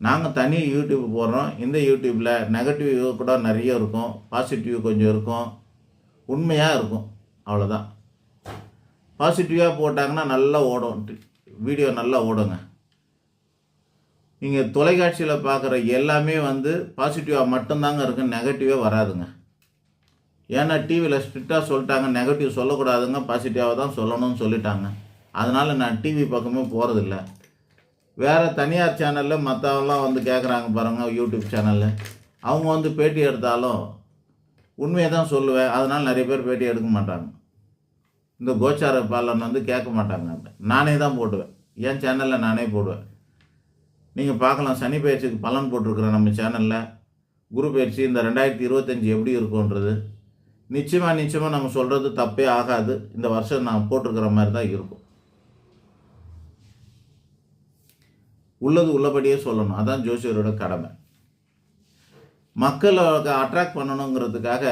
நாங்கள் தனி யூடியூப் போடுறோம். இந்த யூடியூப்பில் நெகட்டிவ் கூட நிறைய இருக்கும், பாசிட்டிவ் கொஞ்சம் இருக்கும், உண்மையாக இருக்கும். அவ்வளோதான். பாசிட்டிவாக போட்டாங்கன்னா நல்லா ஓடும், வீடியோ நல்லா ஓடுங்க. நீங்கள் தொலைக்காட்சியில் பார்க்குற எல்லாமே பாசிட்டிவாக மட்டும்தாங்க இருக்குது, நெகட்டிவே வராதுங்க. ஏன்னா டிவியில் ஸ்ட்ரிக்டாக சொல்லிட்டாங்க, நெகட்டிவ் சொல்லக்கூடாதுங்க, பாசிட்டிவாக தான் சொல்லணும்னு சொல்லிட்டாங்க. அதனால் நான் டிவி பக்கமே போகிறதில்ல. வேறு தனியார் சேனலில் மற்றவங்களாம் கேட்குறாங்க பாருங்கள், யூடியூப் சேனலில் அவங்க பேட்டி எடுத்தாலும் உண்மையை தான் சொல்லுவேன். அதனால் நிறைய பேர் பேட்டி எடுக்க மாட்டாங்க. இந்த கோச்சார பாலன் கேட்க மாட்டாங்க. நானே தான் போடுவேன், என் சேனலில் நானே போடுவேன். நீங்கள் பார்க்கலாம், சனி பயிற்சிக்கு பலன் போட்டிருக்கிறேன் நம்ம சேனலில். குரு பயிற்சி இந்த 2025 எப்படி இருக்குன்றது நிச்சயமாக நம்ம சொல்கிறது தப்பே ஆகாது. இந்த வருஷம் நான் போட்டிருக்கிற மாதிரி தான் இருக்கும். உள்ளது உள்ளபடியே சொல்லணும், அதான் ஜோசியரோட கடமை. மக்களை அட்ராக்ட் பண்ணணுங்கிறதுக்காக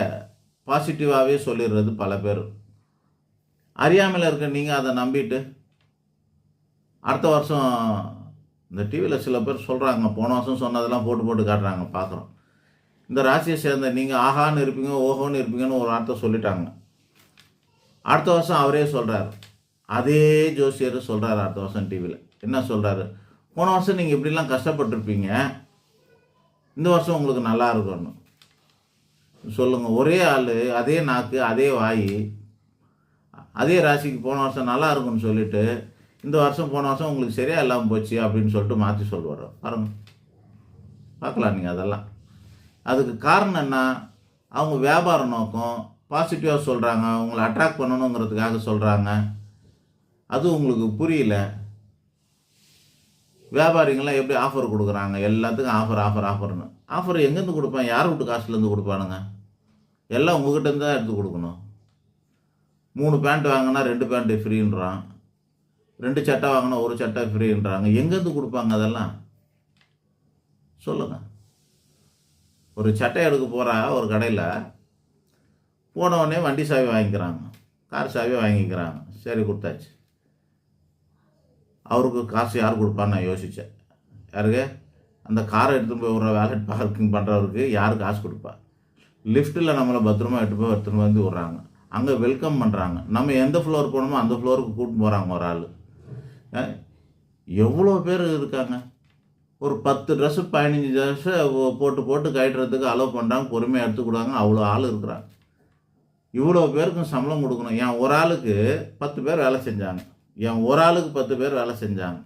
பாசிட்டிவாகவே சொல்லிடுறது பல பேர். அறியாமல் இருக்க நீங்கள் அதை நம்பிட்டு அடுத்த வருஷம் இந்த டிவியில் சில பேர் சொல்கிறாங்க, போன வருஷம் சொன்னதெல்லாம் போட்டு காட்டுறாங்க, பார்க்குறோம். இந்த ராசியை சேர்ந்த நீங்கள் ஆஹான்னு இருப்பீங்க, ஓஹோன்னு இருப்பீங்கன்னு ஒரு வார்த்தை சொல்லிட்டாங்க. அடுத்த வருஷம் அவரே சொல்கிறார், அதே ஜோசியர் சொல்கிறார் அடுத்த வருஷம் டிவியில். என்ன சொல்கிறாரு? போன வருஷம் நீங்கள் இப்படிலாம் கஷ்டப்பட்டுருப்பீங்க, இந்த வருஷம் உங்களுக்கு நல்லா இருக்கணும் சொல்லுங்கள். ஒரே ஆள், அதே நாக்கு, அதே வாய், அதே ராசிக்கு போன வருஷம் நல்லா இருக்குன்னு சொல்லிவிட்டு இந்த வருஷம் போன வருஷம் உங்களுக்கு சரியாக இல்லாமல் போச்சு அப்படின்னு சொல்லிட்டு மாற்றி சொல்லுவார். பாருங்க, பார்க்கலாம் நீங்கள் அதெல்லாம். அதுக்கு காரணம் என்ன? அவங்க வியாபார நோக்கம், பாசிட்டிவாக சொல்கிறாங்க, உங்களை அட்ராக்ட் பண்ணணுங்கிறதுக்காக சொல்கிறாங்க. அது உங்களுக்கு புரியல. வியாபாரிங்களாம் எப்படி ஆஃபர் கொடுக்குறாங்க, எல்லாத்துக்கும் ஆஃபர்னு. ஆஃபர் எங்கேருந்து கொடுப்பான்? யார் வீட்டு காசுலேருந்து கொடுப்பானுங்க? எல்லாம் உங்கள்கிட்டருந்து தான் எடுத்து கொடுக்கணும். 3 பேண்ட் வாங்கினா 2 பேண்ட்டு ஃப்ரீன்றான், 2 சட்டை வாங்கினா 1 சட்டை ஃப்ரீன்றாங்க. எங்கேருந்து கொடுப்பாங்க அதெல்லாம் சொல்லுங்கள். ஒரு சட்டை எடுக்க போகிறா ஒரு கடையில், போனவுடனே வண்டி சாவி வாங்கிக்கிறாங்க, கார் சாவி வாங்கிக்கிறாங்க. சரி, கொடுத்தாச்சு. அவருக்கு காசு யார் கொடுப்பான்னு நான் யோசித்தேன். யாருக்கு? அந்த காரை எடுத்துகிட்டு போய் விட்ற வேலட் பார்க்கிங் பண்ணுறவருக்கு யார் காசு கொடுப்பா? லிஃப்ட்டில் நம்மளை பத்திரமா எடுத்துகிட்டு வந்து விட்றாங்க, அங்கே வெல்கம் பண்ணுறாங்க. நம்ம எந்த ஃப்ளோர் போகணுமோ அந்த ஃப்ளோருக்கு கூட்டின்னு போகிறாங்க ஒரு ஆள். எவ்வளோ பேர் இருக்காங்க. ஒரு 10 ட்ரெஸ்ஸு 15 ட்ரெஸ்ஸை போட்டு கட்டுறதுக்கு அலோவ் பண்ணுறாங்க, பொறுமையாக எடுத்துக்கூடாங்க. அவ்வளோ ஆள் இருக்கிறாங்க. இவ்வளோ பேருக்கும் சம்பளம் கொடுக்கணும். என் ஒரு ஆளுக்கு 10 பேர் வேலை செஞ்சாங்க, என் ஒரு ஆளுக்கு 10 பேர் வேலை செஞ்சாங்க.